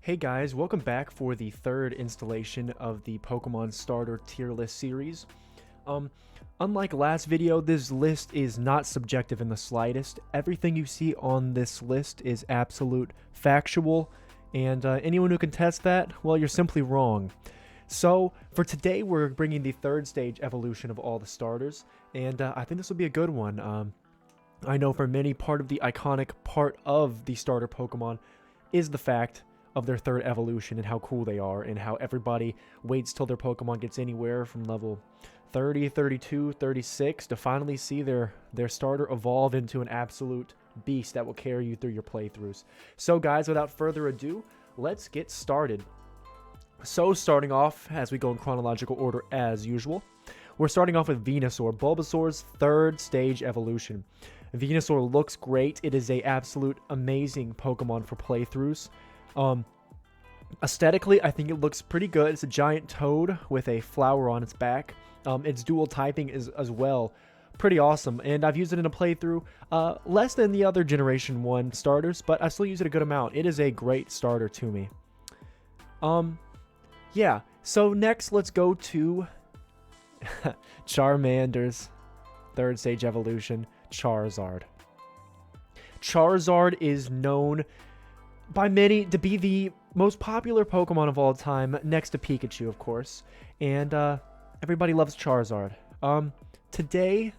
Hey guys, welcome back for the third installation of the Pokemon Starter Tier List series. Unlike last video, this list is not subjective in the slightest. Everything you see on this list is absolute factual, and anyone who can test that, well, you're simply wrong. So, for today, we're bringing the third stage evolution of all the starters, and I think this will be a good one. I know for many, part of the iconic part of the starter Pokemon is the fact of their third evolution and how cool they are and how everybody waits till their Pokemon gets anywhere from level 30, 32, 36 to finally see their starter evolve into an absolute beast that will carry you through your playthroughs. So guys, without further ado, let's get started. So starting off, as we go in chronological order as usual, we're starting off with Venusaur, Bulbasaur's third stage evolution. Venusaur looks great. It is a absolute amazing Pokemon for playthroughs. Aesthetically, I think it looks pretty good. It's a giant toad with a flower on its back. Its dual typing is as well pretty awesome, and I've used it in a playthrough less than the other Generation 1 starters, but I still use it a good amount. It is a great starter to me. Yeah, so next let's go to Charmander's third stage evolution, Charizard. Charizard is known by many to be the most popular Pokemon of all time, next to Pikachu, of course. And everybody loves Charizard. Today,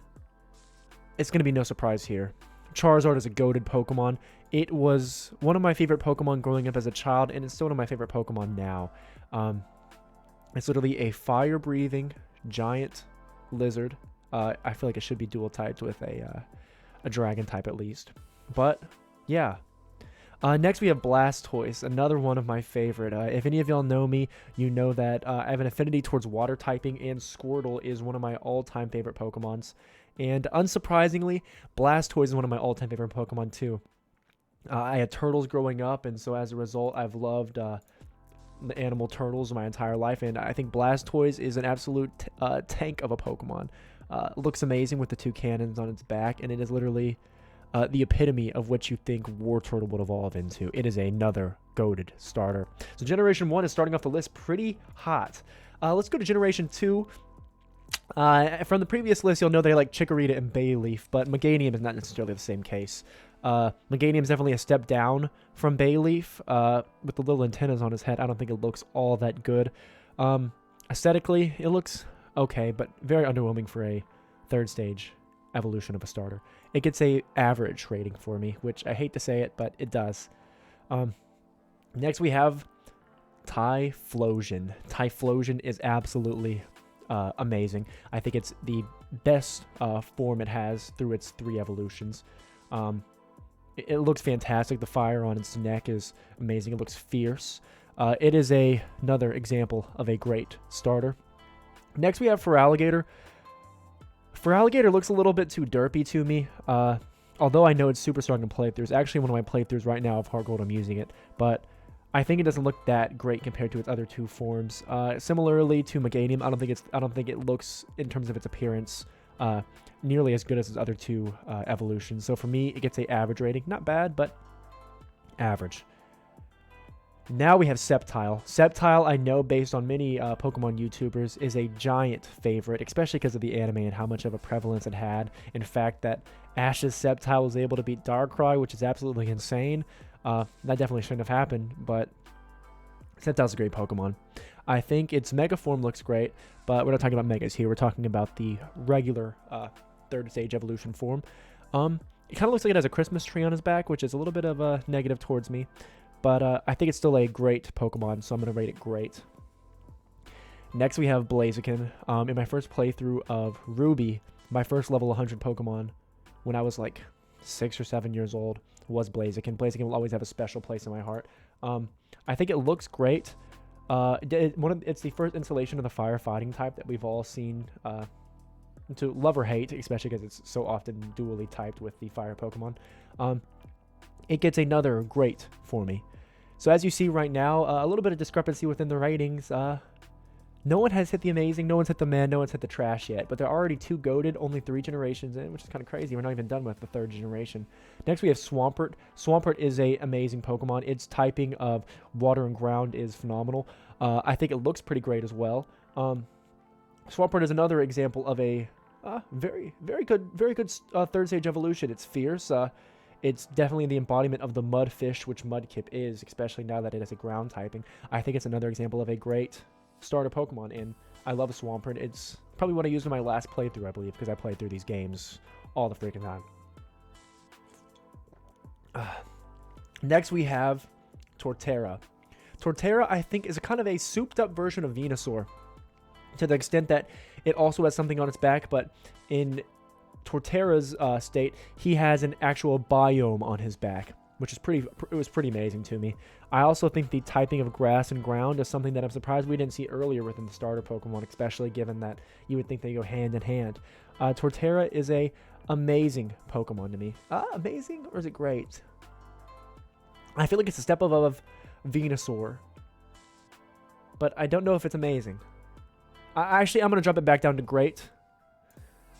it's going to be no surprise here. Charizard is a goated Pokemon. It was one of my favorite Pokemon growing up as a child, and it's still one of my favorite Pokemon now. It's literally a fire-breathing giant lizard. I feel like it should be dual typed with a dragon type at least. But, yeah. Next we have Blastoise, another one of my favorite. If any of y'all know me, you know that I have an affinity towards water typing, and Squirtle is one of my all-time favorite Pokemons. And unsurprisingly, Blastoise is one of my all-time favorite Pokemon too. I had turtles growing up, and so as a result, I've loved the animal turtles my entire life, and I think Blastoise is an absolute tank of a Pokemon. Looks amazing with the two cannons on its back, and it is literally the epitome of what you think Wartortle would evolve into. It is another goated starter. So Generation 1 is starting off the list pretty hot. Let's go to Generation 2. From the previous list, you'll know they like Chikorita and Bayleaf, but Meganium is not necessarily the same case. Meganium is definitely a step down from Bayleaf. With the little antennas on his head, I don't think it looks all that good. Aesthetically, it looks okay, but very underwhelming for a third stage evolution of a starter. It gets a average rating for me, which I hate to say it, but it does. Next we have Typhlosion. Typhlosion is absolutely amazing. I think it's the best form it has through its 3 evolutions. It looks fantastic. The fire on its neck is amazing. It looks fierce. It is another example of a great starter. Next we have Alligator. Alligator looks a little bit too derpy to me, although I know it's super strong in playthroughs. Actually, one of my playthroughs right now of Heart Gold, I'm using it, but I think it doesn't look that great compared to its other 2 forms. Similarly to Meganium, I don't think it looks, in terms of its appearance, nearly as good as its other 2 evolutions. So for me, it gets a average rating. Not bad, but average. Now we have Sceptile. Sceptile, I know, based on many Pokemon YouTubers, is a giant favorite, especially because of the anime and how much of a prevalence it had. In fact, that Ash's Sceptile was able to beat Darkrai, which is absolutely insane. That definitely shouldn't have happened, but Sceptile's a great Pokemon. I think its Mega form looks great, but we're not talking about Megas here. We're talking about the regular third stage evolution form. It kind of looks like it has a Christmas tree on his back, which is a little bit of a negative towards me. But I think it's still a great Pokemon, so I'm going to rate it great. Next, we have Blaziken. In my first playthrough of Ruby, my first level 100 Pokemon, when I was like 6 or 7 years old, was Blaziken. Blaziken will always have a special place in my heart. I think it looks great. It's the first installation of the firefighting type that we've all seen to love or hate, especially because it's so often dually typed with the fire Pokemon. It gets another great for me. So as you see right now, a little bit of discrepancy within the ratings. No one has hit the amazing, no one's hit the man, no one's hit the trash yet. But they're already 2 goated, only 3 generations in, which is kind of crazy. We're not even done with the 3rd generation. Next we have Swampert. Swampert is a amazing Pokemon. Its typing of water and ground is phenomenal. I think it looks pretty great as well. Swampert is another example of a very good 3rd stage evolution. It's fierce. It's definitely the embodiment of the Mudfish, which Mudkip is, especially now that it has a ground typing. I think it's another example of a great starter Pokemon, and I love Swampert. It's probably what I used in my last playthrough, I believe, because I played through these games all the freaking time. Next, we have Torterra. Torterra, I think, is a kind of a souped-up version of Venusaur, to the extent that it also has something on its back, but in Torterra's state, he has an actual biome on his back, which is pretty amazing to me. I also think the typing of grass and ground is something that I'm surprised we didn't see earlier within the starter Pokemon, especially given that you would think they go hand in hand. Torterra is a amazing Pokemon to me. Amazing, or is it great? I feel like it's a step above Venusaur, but I don't know if it's amazing. Actually, I'm going to drop it back down to great.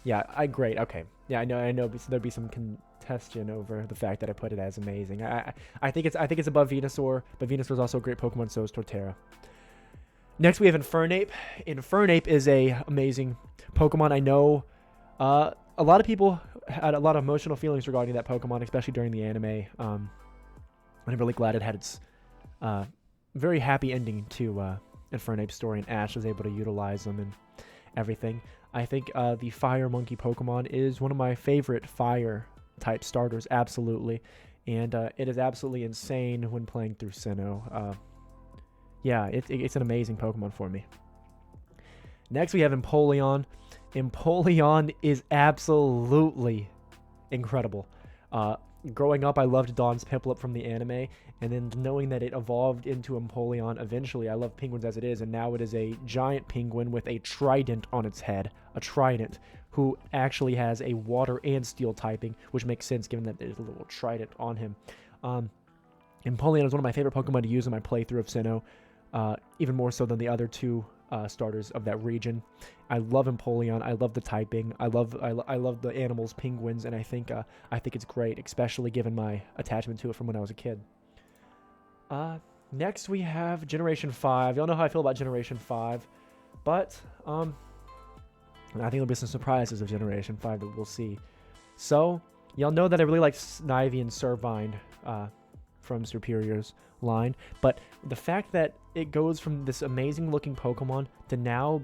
Yeah, great. Okay. Yeah, I know. There'd be some contention over the fact that I put it as amazing. I think it's above Venusaur, but Venusaur is also a great Pokemon. So is Torterra. Next, we have Infernape. Infernape is a amazing Pokemon. I know a lot of people had a lot of emotional feelings regarding that Pokemon, especially during the anime. I'm really glad it had its very happy ending to Infernape's story, and Ash was able to utilize them and everything. I think the Fire Monkey Pokemon is one of my favorite Fire-type starters, absolutely. And it is absolutely insane when playing through Sinnoh. Yeah, it's an amazing Pokemon for me. Next, we have Empoleon. Empoleon is absolutely incredible. Growing up, I loved Dawn's Piplup from the anime, and then knowing that it evolved into Empoleon eventually. I love penguins as it is, and now it is a giant penguin with a trident on its head. A trident, who actually has a water and steel typing, which makes sense given that there's a little trident on him. Empoleon is one of my favorite Pokemon to use in my playthrough of Sinnoh, even more so than the other 2 starters of that region. I love Empoleon. I love the typing. I love the animals, penguins, and I think it's great, especially given my attachment to it from when I was a kid. Next we have Generation 5. Y'all know how I feel about Generation 5, but I think there'll be some surprises of Generation 5 that we'll see. So y'all know that I really like Snivy and Sirvine from Superior's line, but the fact that it goes from this amazing looking Pokemon to now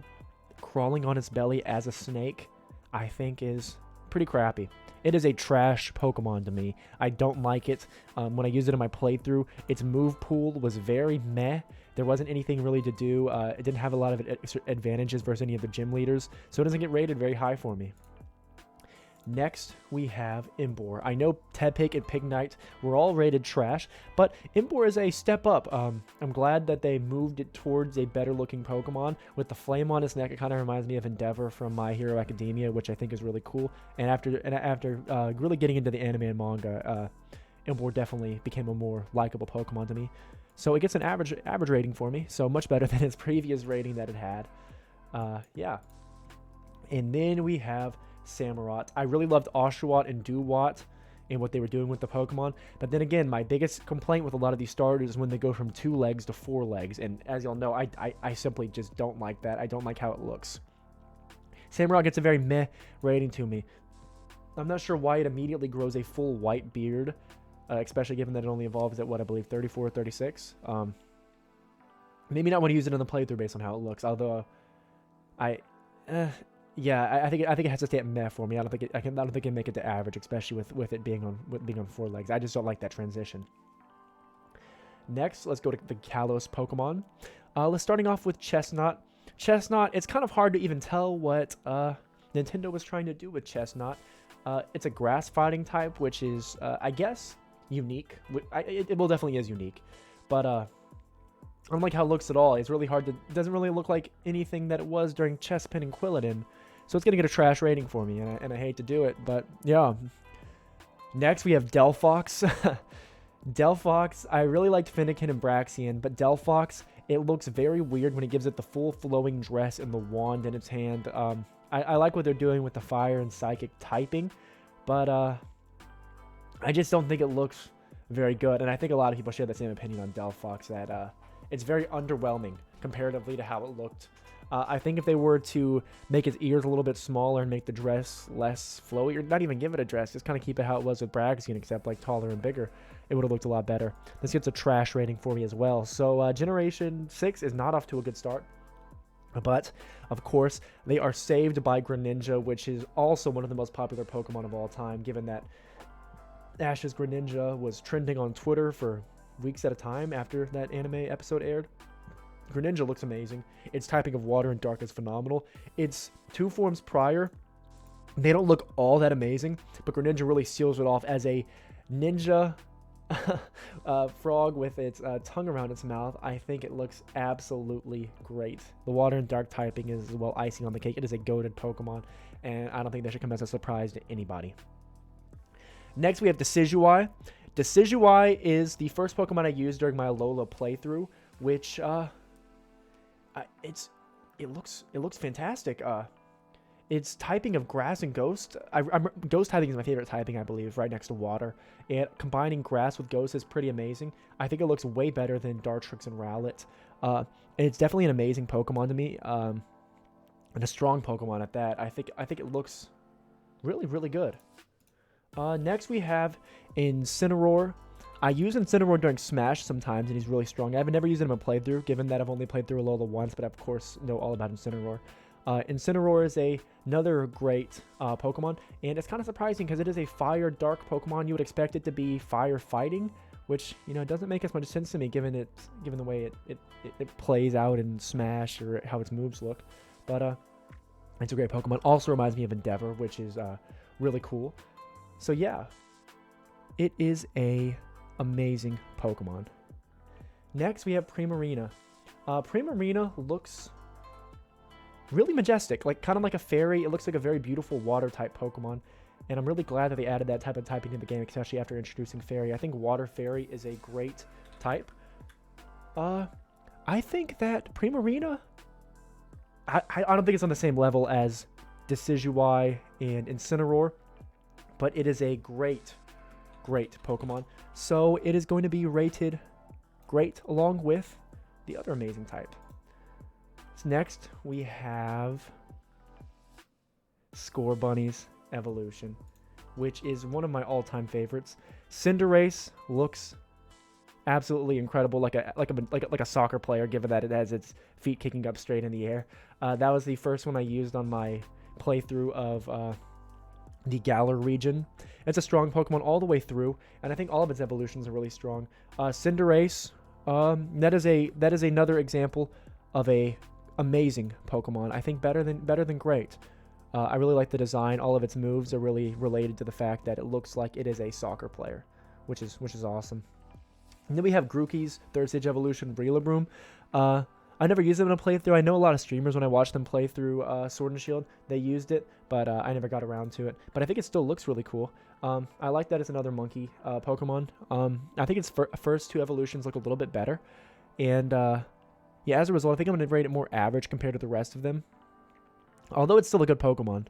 crawling on its belly as a snake, I think is pretty crappy. It is a trash Pokemon to me. I don't like it. When I used it in my playthrough, its move pool was very meh. There wasn't anything really to do. It didn't have a lot of advantages versus any of the gym leaders, so it doesn't get rated very high for me. Next, we have Imbor. I know Tepig and Pignite were all rated trash, but Imbor is a step up. I'm glad that they moved it towards a better-looking Pokemon. With the flame on its neck, it kind of reminds me of Endeavor from My Hero Academia, which I think is really cool. And after really getting into the anime and manga, Imbor definitely became a more likable Pokemon to me. So it gets an average rating for me, so much better than its previous rating that it had. Yeah. And then we have Samurott. I really loved Oshawott and Dewott and what they were doing with the Pokemon, but then again, my biggest complaint with a lot of these starters is when they go from 2 legs to 4 legs, and as y'all know, I simply just don't like that. I don't like how it looks. Samurott gets a very meh rating to me. I'm not sure why it immediately grows a full white beard, especially given that it only evolves at, what, I believe 34 or 36. Maybe not want to use it in the playthrough based on how it looks, although yeah, I think it has to stay at meh for me. I don't think it can make it to average, especially with it being on 4 legs. I just don't like that transition. Next, let's go to the Kalos Pokemon. Let's starting off with Chestnut. Chestnut, it's kind of hard to even tell what Nintendo was trying to do with Chestnut. It's a grass fighting type, which is I guess unique. It well definitely is unique, but I don't like how it looks at all. It's really hard to. It doesn't really look like anything that it was during Chespin and Quilladin. So it's going to get a trash rating for me, and I hate to do it, but yeah. Next, we have Delphox. Delphox, I really liked Fennekin and Braxian, but Delphox It looks very weird when it gives it the full flowing dress and the wand in its hand. I like what they're doing with the fire and psychic typing, but I just don't think it looks very good. And I think a lot of people share the same opinion on Delphox, that it's very underwhelming comparatively to how it looked. I think if they were to make its ears a little bit smaller and make the dress less flowy, or not even give it a dress, just kind of keep it how it was with Braixen, except like taller and bigger, it would have looked a lot better. This gets a trash rating for me as well. So Generation 6 is not off to a good start. But, of course, they are saved by Greninja, which is also one of the most popular Pokemon of all time, given that Ash's Greninja was trending on Twitter for weeks at a time after that anime episode aired. Greninja looks amazing. Its typing of water and dark is phenomenal. Its 2 forms prior, they don't look all that amazing, but Greninja really seals it off as a ninja frog with its tongue around its mouth. I think it looks absolutely great. The water and dark typing is, well, icing on the cake. It is a goated Pokemon, and I don't think that should come as a surprise to anybody. Next, we have Sizzuwai. Sizzuwai is the first Pokemon I used during my Alola playthrough, which it looks fantastic. Its typing of grass and ghost, ghost typing is my favorite typing, I believe, right next to water. And combining grass with ghost is pretty amazing. I think it looks way better than Dartrix and Rowlet. And it's definitely an amazing Pokemon to me, and a strong Pokemon at that. I think it looks really, really good. Next we have Incineroar. I use Incineroar during Smash sometimes, and he's really strong. I've never used him in a playthrough, given that I've only played through Alola once, but I, of course, know all about Incineroar. Incineroar is another great Pokemon, and it's kind of surprising because it is a fire-dark Pokemon. You would expect it to be fire-fighting, which, you know, doesn't make as much sense to me given the way it plays out in Smash, or how its moves look. But it's a great Pokemon. Also reminds me of Endeavor, which is really cool. So yeah, it is a amazing Pokemon. Next, we have Primarina. Primarina looks really majestic, kind of like a fairy. It looks like a very beautiful water-type Pokemon, and I'm really glad that they added that type of typing to the game, especially after introducing Fairy. I think Water Fairy is a great type. I think that Primarina, I don't think it's on the same level as Decidueye and Incineroar, but it is a great Pokemon. So it is going to be rated great along with the other amazing type. So next we have Scorbunny's evolution, which is one of my all-time favorites. Cinderace looks absolutely incredible, like a soccer player, given that it has its feet kicking up straight in the air. That was the first one I used on my playthrough of the Galar region. It's a strong Pokemon all the way through, and I think all of its evolutions are really strong. Cinderace, that is another example of a amazing Pokemon. I think better than great. I really like the design. All of its moves are really related to the fact that it looks like it is a soccer player, which is awesome. And then we have Grookey's third stage evolution, Breloom. I never used it in a playthrough. I know a lot of streamers, when I watched them play through Sword and Shield, they used it, but I never got around to it. But I think it still looks really cool. I like that it's another monkey Pokemon. I think its first 2 evolutions look a little bit better. And yeah, as a result, I think I'm going to rate it more average compared to the rest of them, although it's still a good Pokemon.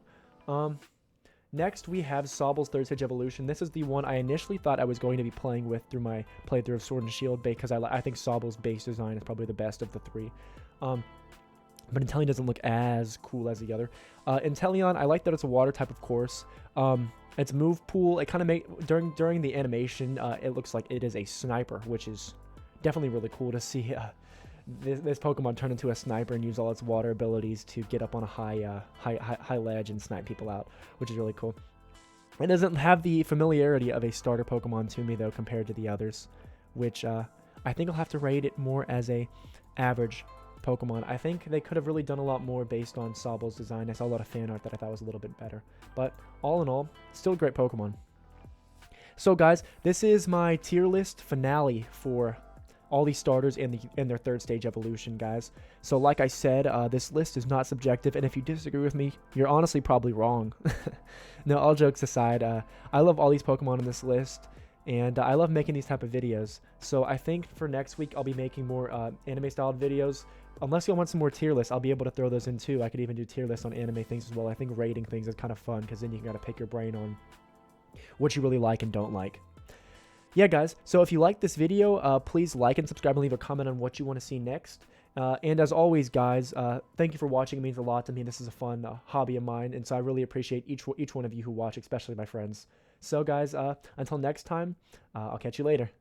Next, we have Sobble's third stage evolution. This is the one I initially thought I was going to be playing with through my playthrough of Sword and Shield, because I think Sobble's base design is probably the best of the 3. But Inteleon doesn't look as cool as the other. Inteleon, I like that it's a water type, of course. Its move pool, it kind of made during the animation, it looks like it is a sniper, which is definitely really cool to see. This Pokemon turn into a sniper and use all its water abilities to get up on a high ledge and snipe people out, which is really cool. It doesn't have the familiarity of a starter Pokemon to me, though, compared to the others, which I think I'll have to rate it more as a average Pokemon. I think they could have really done a lot more based on Sobble's design. I saw a lot of fan art that I thought was a little bit better, but all in all, still a great Pokemon. So guys, this is my tier list finale for all these starters and their third stage evolution, guys. So like I said, this list is not subjective, and if you disagree with me, you're honestly probably wrong. No, all jokes aside, I love all these Pokemon on this list, And I love making these type of videos. So I think for next week, I'll be making more anime-styled videos. Unless you want some more tier lists, I'll be able to throw those in too. I could even do tier lists on anime things as well. I think rating things is kind of fun because then you got to pick your brain on what you really like and don't like. Yeah, guys, so if you like this video, please like and subscribe and leave a comment on what you want to see next. And as always, guys, thank you for watching. It means a lot to me. This is a fun hobby of mine, and so I really appreciate each one of you who watch, especially my friends. So, guys, until next time, I'll catch you later.